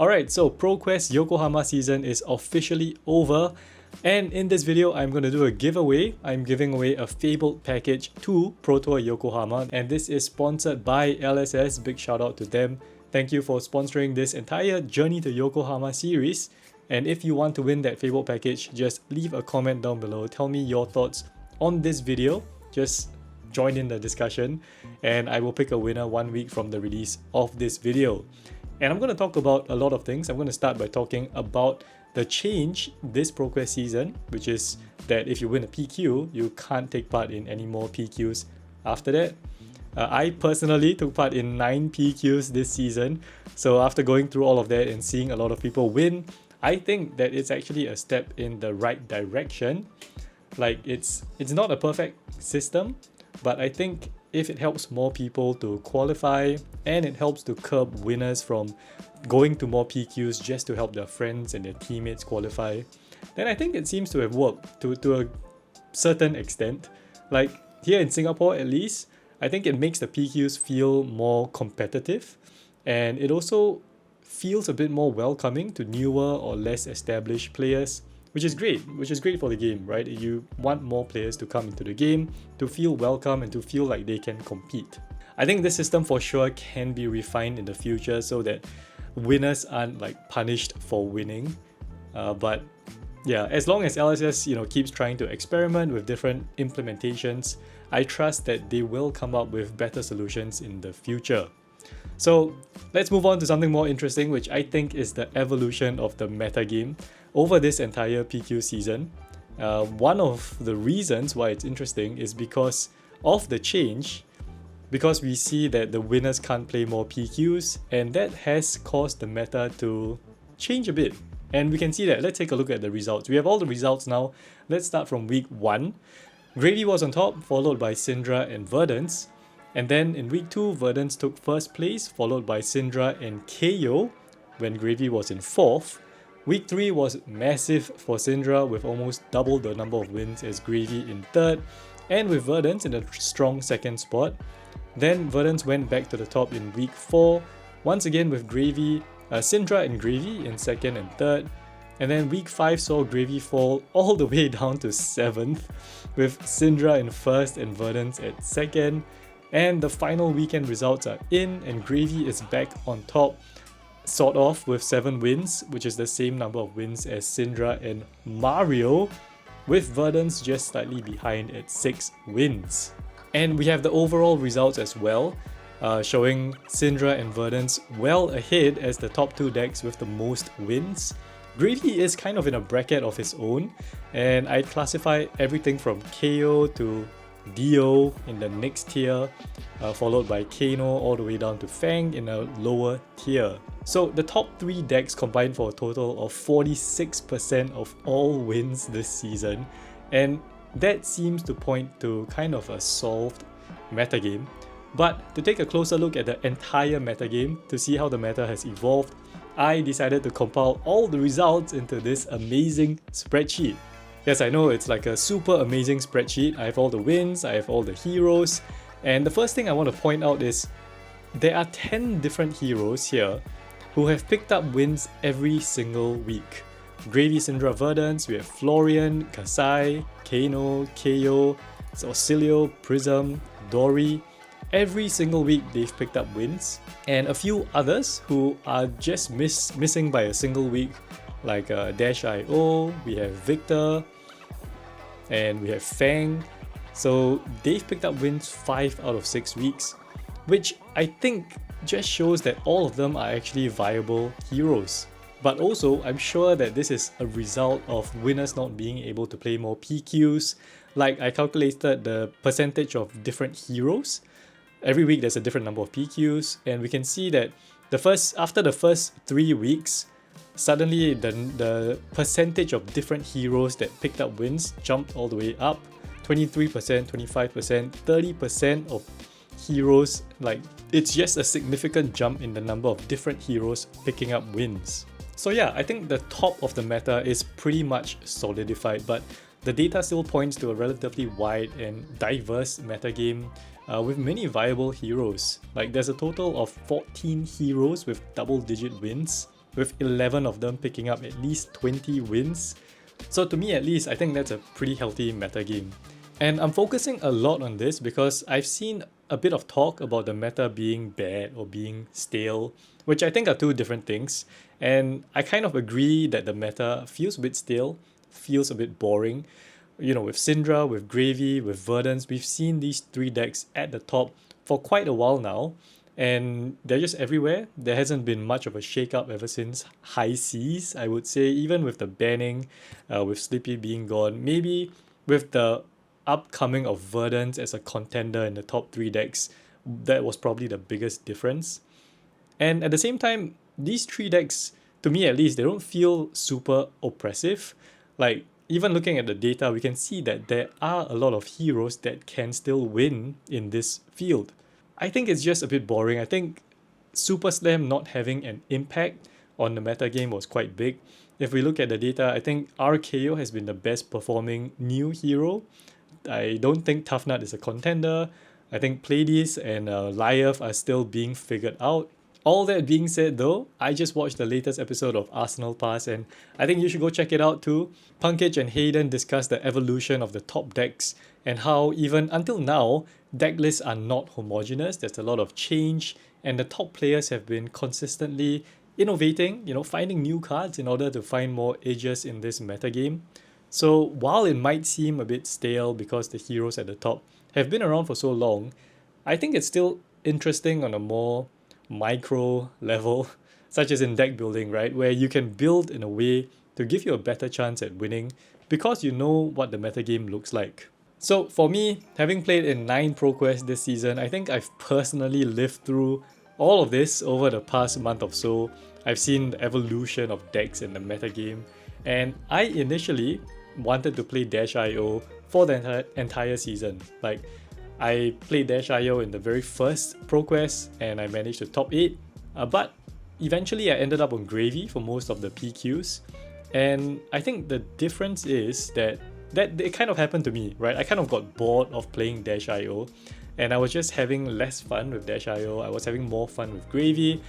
Alright, so ProQuest Yokohama season is officially over, and in this video I'm going to do a giveaway. I'm giving away a Fabled package to Pro Tour Yokohama, and this is sponsored by LSS. Big shout out to them. Thank you for sponsoring this entire Journey to Yokohama series. And if you want to win that Fabled package, just leave a comment down below. Tell me your thoughts on this video. Just join in the discussion, and I will pick a winner 1 week from the release of this video. And I'm going to talk about a lot of things. I'm going to start by talking about the change this ProQuest season, which is that if you win a PQ, you can't take part in any more PQs after that. I personally took part in 9 PQs this season. So after going through all of that and seeing a lot of people win, I think that it's actually a step in the right direction. Like it's not a perfect system, but I think if it helps more people to qualify and it helps to curb winners from going to more PQs just to help their friends and their teammates qualify, then I think it seems to have worked to a certain extent. Like here in Singapore at least, I think it makes the PQs feel more competitive, and it also feels a bit more welcoming to newer or less established players, which is great for the game, right? You want more players to come into the game, to feel welcome and to feel like they can compete. I think this system for sure can be refined in the future so that winners aren't like punished for winning. But yeah, as long as LSS keeps trying to experiment with different implementations, I trust that they will come up with better solutions in the future. So let's move on to something more interesting, which I think is the evolution of the metagame over this entire PQ season. One of the reasons why it's interesting is because of the change, because we see that the winners can't play more PQs, and that has caused the meta to change a bit. And we can see that. Let's take a look at the results. We have all the results now. Let's start from week 1. Gravy was on top, followed by Syndra and Verdance. And then in week 2, Verdance took first place, followed by Syndra and KO, when Gravy was in 4th. Week 3 was massive for Syndra with almost double the number of wins as Gravy in 3rd, and with Verdance in a strong 2nd spot. Then Verdance went back to the top in week 4, once again with Syndra and Gravy in 2nd and 3rd. And then week 5 saw Gravy fall all the way down to 7th, with Syndra in 1st and Verdance at 2nd. And the final weekend results are in, and Gravy is back on top, sort of, with 7 wins, which is the same number of wins as Syndra and Mario, with Verdance just slightly behind at 6 wins. And we have the overall results as well, showing Syndra and Verdance well ahead as the top 2 decks with the most wins. Gravy is kind of in a bracket of his own, and I'd classify everything from KO to Dio in the next tier, followed by Kano all the way down to Fang in a lower tier. So the top 3 decks combined for a total of 46% of all wins this season, and that seems to point to kind of a solved metagame. But to take a closer look at the entire metagame to see how the meta has evolved, I decided to compile all the results into this amazing spreadsheet. Yes, I know it's like a super amazing spreadsheet. I have all the wins, I have all the heroes, and the first thing I want to point out is there are 10 different heroes here who have picked up wins every single week. Gravy, Syndra, Verdance, we have Florian, Kasai, Kano, KO, Auxilio, Prism, Dory. Every single week they've picked up wins, and a few others who are just missing by a single week, like Dash.io, we have Victor, and we have Fang. So they've picked up wins 5 out of 6 weeks, which I think just shows that all of them are actually viable heroes. But also, I'm sure that this is a result of winners not being able to play more PQs. Like I calculated the percentage of different heroes. Every week there's a different number of PQs, and we can see that after the first 3 weeks, suddenly the percentage of different heroes that picked up wins jumped all the way up. 23%, 25%, 30% of heroes. Like, it's just a significant jump in the number of different heroes picking up wins. So yeah, I think the top of the meta is pretty much solidified, but the data still points to a relatively wide and diverse metagame with many viable heroes. Like, there's a total of 14 heroes with double-digit wins, with 11 of them picking up at least 20 wins. So to me at least, I think that's a pretty healthy metagame. And I'm focusing a lot on this because I've seen a bit of talk about the meta being bad or being stale, which I think are two different things. And I kind of agree that the meta feels a bit stale, feels a bit boring. You know, with Syndra, with Gravy, with Verdance, we've seen these three decks at the top for quite a while now. And they're just everywhere. There hasn't been much of a shake-up ever since High Seas, I would say, even with the banning, with Sleepy being gone. Maybe with the upcoming of Verdance as a contender in the top 3 decks, that was probably the biggest difference. And at the same time, these 3 decks, to me at least, they don't feel super oppressive. Like, even looking at the data, we can see that there are a lot of heroes that can still win in this field. I think it's just a bit boring. I think Super Slam not having an impact on the metagame was quite big. If we look at the data, I think RKO has been the best performing new hero. I don't think Tough Nut is a contender. I think Pleiades and Lyeth are still being figured out. All that being said though, I just watched the latest episode of Arsenal Pass and I think you should go check it out too. Punkage and Hayden discuss the evolution of the top decks and how even until now, deck lists are not homogeneous. There's a lot of change and the top players have been consistently innovating, finding new cards in order to find more edges in this metagame. So while it might seem a bit stale because the heroes at the top have been around for so long, I think it's still interesting on a more micro level, such as in deck building, right? Where you can build in a way to give you a better chance at winning because you know what the metagame looks like. So for me, having played in 9 ProQuests this season, I think I've personally lived through all of this over the past month or so. I've seen the evolution of decks in the metagame, and I initially wanted to play Dash.io for the entire season. Like, I played Dash.io in the very first ProQuest and I managed to top 8, but eventually I ended up on Gravy for most of the PQs. And I think the difference is that it kind of happened to me, right? I kind of got bored of playing Dash.io and I was just having less fun with Dash.io. I was having more fun with Gravy.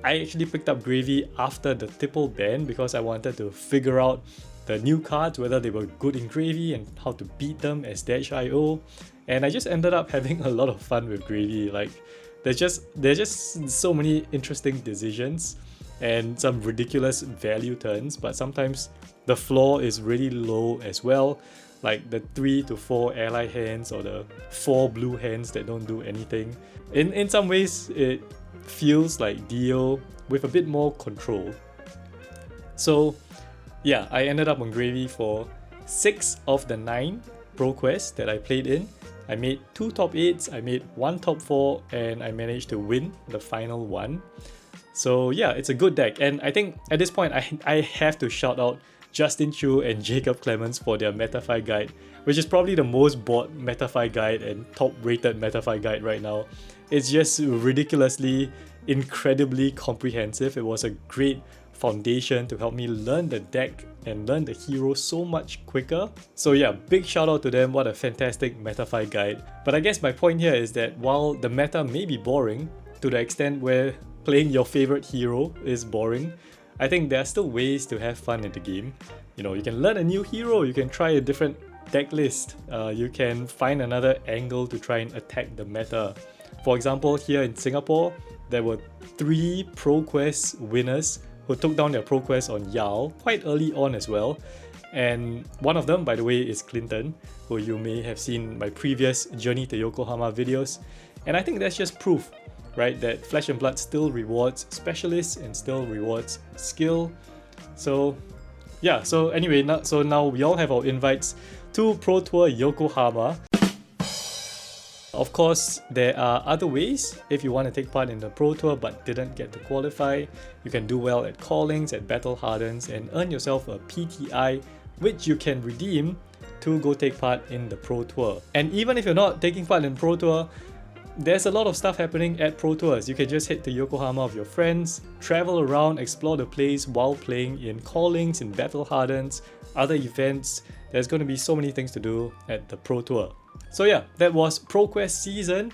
I actually picked up Gravy after the Tipple ban because I wanted to figure out the new cards, whether they were good in Gravy and how to beat them as Dash.io. And I just ended up having a lot of fun with Gravy. Like, there's just so many interesting decisions and some ridiculous value turns, but sometimes the floor is really low as well. Like the 3 to 4 ally hands or the 4 blue hands that don't do anything. In some ways, it feels like Dio with a bit more control. So yeah, I ended up on Gravy for 6 of the 9 ProQuests that I played in. I made 2 top 8s, I made 1 top 4, and I managed to win the final one. So yeah, it's a good deck, and I think at this point I have to shout out Justin Chu and Jacob Clemens for their MetaFi guide, which is probably the most bought MetaFi guide and top rated MetaFi guide right now. It's just ridiculously, incredibly comprehensive. It was a great foundation to help me learn the deck and learn the hero so much quicker. So yeah, big shout out to them. What a fantastic MetaFi guide. But I guess my point here is that while the meta may be boring to the extent where playing your favorite hero is boring, I think there are still ways to have fun in the game. You can learn a new hero, you can try a different deck list, you can find another angle to try and attack the meta. For example, here in Singapore, there were 3 ProQuest winners who took down their ProQuest on Yao quite early on as well. And one of them, by the way, is Clinton, who you may have seen my previous Journey to Yokohama videos. And I think that's just proof, right, that Flesh and Blood still rewards specialists and still rewards skill. So yeah, so anyway, now we all have our invites to Pro Tour Yokohama. Of course, there are other ways. If you want to take part in the Pro Tour but didn't get to qualify, you can do well at callings, at battle hardens, and earn yourself a PTI, which you can redeem to go take part in the Pro Tour. And even if you're not taking part in Pro Tour, there's a lot of stuff happening at Pro Tours. You can just head to Yokohama with your friends, travel around, explore the place while playing in callings, in battle hardens, other events. There's going to be so many things to do at the Pro Tour. So yeah, that was ProQuest season.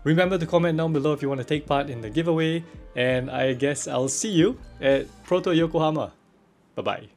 Remember to comment down below if you want to take part in the giveaway, and I guess I'll see you at Pro Tour Yokohama. Bye bye.